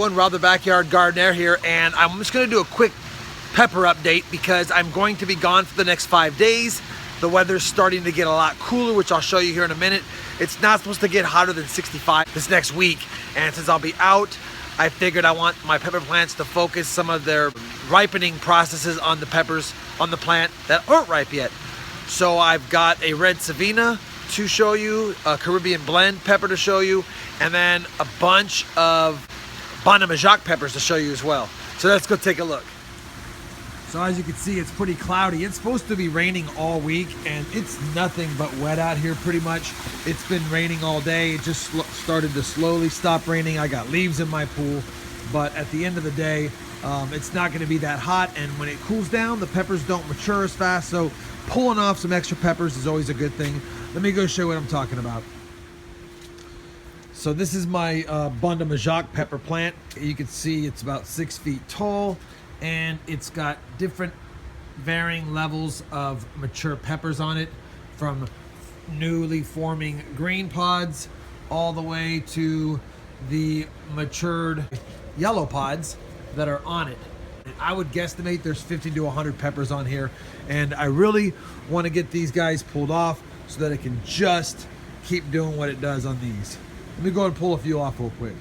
everyone, Rob the Backyard Gardener here, and I'm just going to do a quick pepper update because I'm going to be gone for the next 5 days. The weather's starting to get a lot cooler, which I'll show you here in a minute. It's not supposed to get hotter than 65 this next week, and since I'll be out, I figured I want my pepper plants to focus some of their ripening processes on the peppers on the plant that aren't ripe yet. So I've got a red Savina to show you, a Caribbean blend pepper to show you, and then a bunch of Bon Majacque peppers to show you as well. So let's go take a look. So as you can see, it's pretty cloudy. It's supposed to be raining all week, and it's nothing but wet out here pretty much. It's been raining all day. It just started to slowly stop raining. I got leaves in my pool, but at the end of the day, it's not going to be that hot, and when it cools down, the peppers don't mature as fast, so pulling off some extra peppers is always a good thing. Let me go show you what I'm talking about. So this is my Bon Majacque pepper plant. You can see it's about 6 feet tall, and it's got different varying levels of mature peppers on it, from newly forming green pods all the way to the matured yellow pods that are on it. I would guesstimate there's 50 to 100 peppers on here, and I really want to get these guys pulled off so that it can just keep doing what it does on these. Let me go ahead and pull a few off real quick.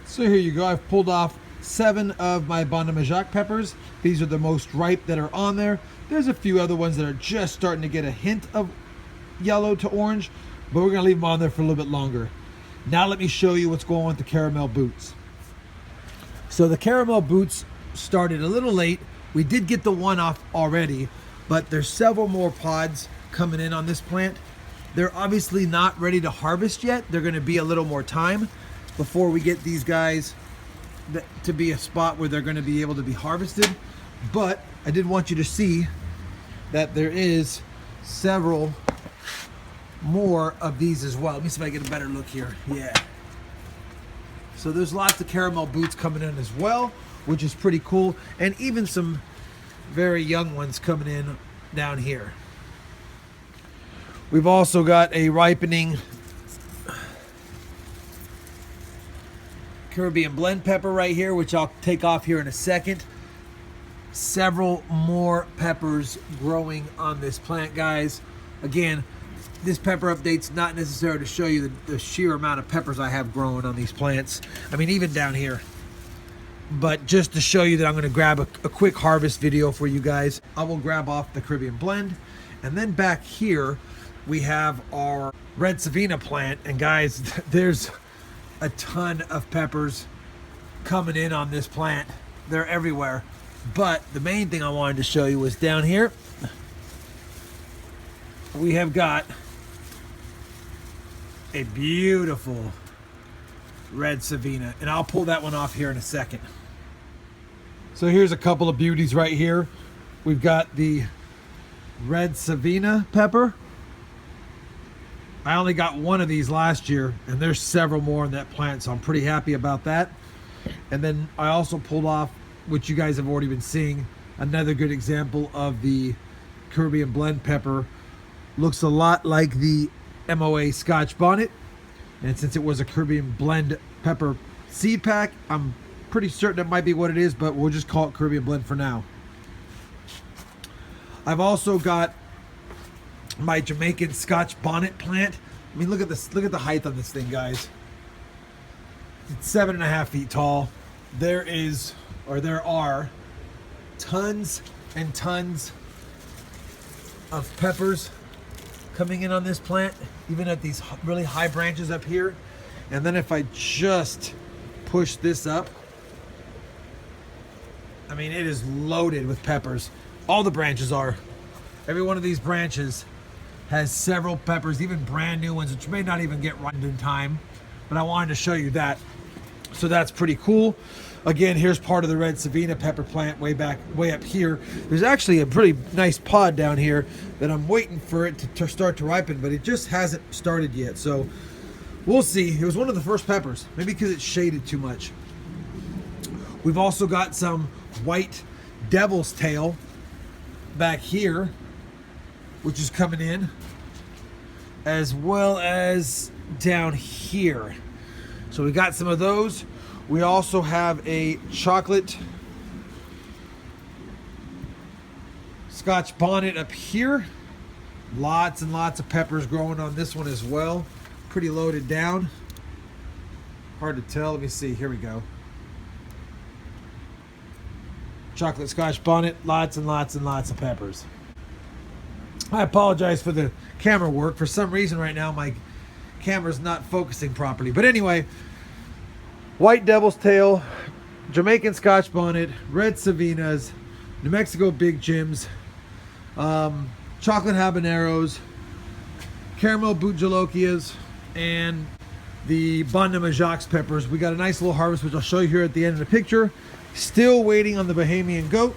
So here you go. I've pulled off 7 of my Bon Majacque peppers. These are the most ripe that are on there. There's a few other ones that are just starting to get a hint of yellow to orange, but we're gonna leave them on there for a little bit longer. Now let me show you what's going on with the caramel boots. So the caramel boots started a little late. We did get the one off already, but there's several more pods coming in on this plant. They're obviously not ready to harvest yet. They're gonna be a little more time before we get these guys to be a spot where they're gonna be able to be harvested. But I did want you to see that there is several more of these as well. Let me see if I get a better look here. Yeah. So there's lots of caramel boots coming in as well, which is pretty cool. And even some very young ones coming in down here. We've also got a ripening Caribbean blend pepper right here, which I'll take off here in a second. Several more peppers growing on this plant, guys. Again, this pepper update's not necessary to show you the sheer amount of peppers I have growing on these plants. I mean, even down here. But just to show you that I'm gonna grab a quick harvest video for you guys. I will grab off the Caribbean blend. And then back here, we have our red Savina plant. And guys, there's a ton of peppers coming in on this plant. They're everywhere. But the main thing I wanted to show you was down here. We have got a beautiful red Savina, and I'll pull that one off here in a second. So here's a couple of beauties right here. We've got the red Savina pepper. I only got one of these last year, and there's several more in that plant, so I'm pretty happy about that. And then I also pulled off, which you guys have already been seeing, another good example of the Caribbean blend pepper. Looks a lot like the MOA Scotch bonnet, and since it was a Caribbean blend pepper seed pack, I'm pretty certain that might be what it is, but we'll just call it Caribbean blend for now. I've also got my Jamaican Scotch bonnet plant. I mean, look at this. Look at the height on this thing, guys. It's 7.5 feet tall. There are tons and tons of peppers coming in on this plant, even at these really high branches up here. And then if I just push this up, I mean, it is loaded with peppers. All the branches are. Every one of these branches has several peppers, even brand new ones, which may not even get ripened in time. But I wanted to show you that. So that's pretty cool. Again, here's part of the red Savina pepper plant way up here. There's actually a pretty nice pod down here that I'm waiting for it to start to ripen, but it just hasn't started yet. So we'll see. It was one of the first peppers, maybe because it's shaded too much. We've also got some white devil's tail back here, which is coming in, as well as down here. So we got some of those. We also have a chocolate Scotch bonnet up here. Lots and lots of peppers growing on this one as well. Pretty loaded down. Hard to tell. Let me see. Here we go. Chocolate Scotch bonnet. Lots and lots and lots of peppers. I apologize for the camera work. For some reason right now my camera's not focusing properly. But anyway, white devil's tail, Jamaican Scotch bonnet, red Savinas, New Mexico Big Jims, chocolate habaneros, caramel Bujalokias, and the Banda Majac's peppers. We got a nice little harvest, which I'll show you here at the end of the picture. Still waiting on the Bahamian goat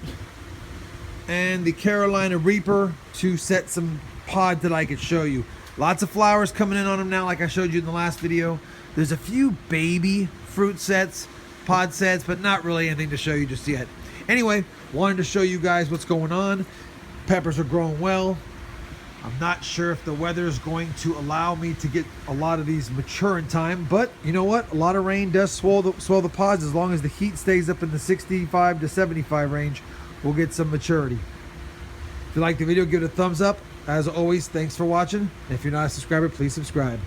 and the Carolina Reaper to set some pods that I could show you. Lots of flowers coming in on them now, like I showed you in the last video. There's a few baby fruit sets, pod sets, but not really anything to show you just yet. Anyway, wanted to show you guys what's going on. Peppers are growing well. I'm not sure if the weather is going to allow me to get a lot of these mature in time, but you know what? A lot of rain does swell the pods. As long as the heat stays up in the 65 to 75 range, we'll get some maturity. If you like the video, give it a thumbs up. As always, thanks for watching. And if you're not a subscriber, please subscribe.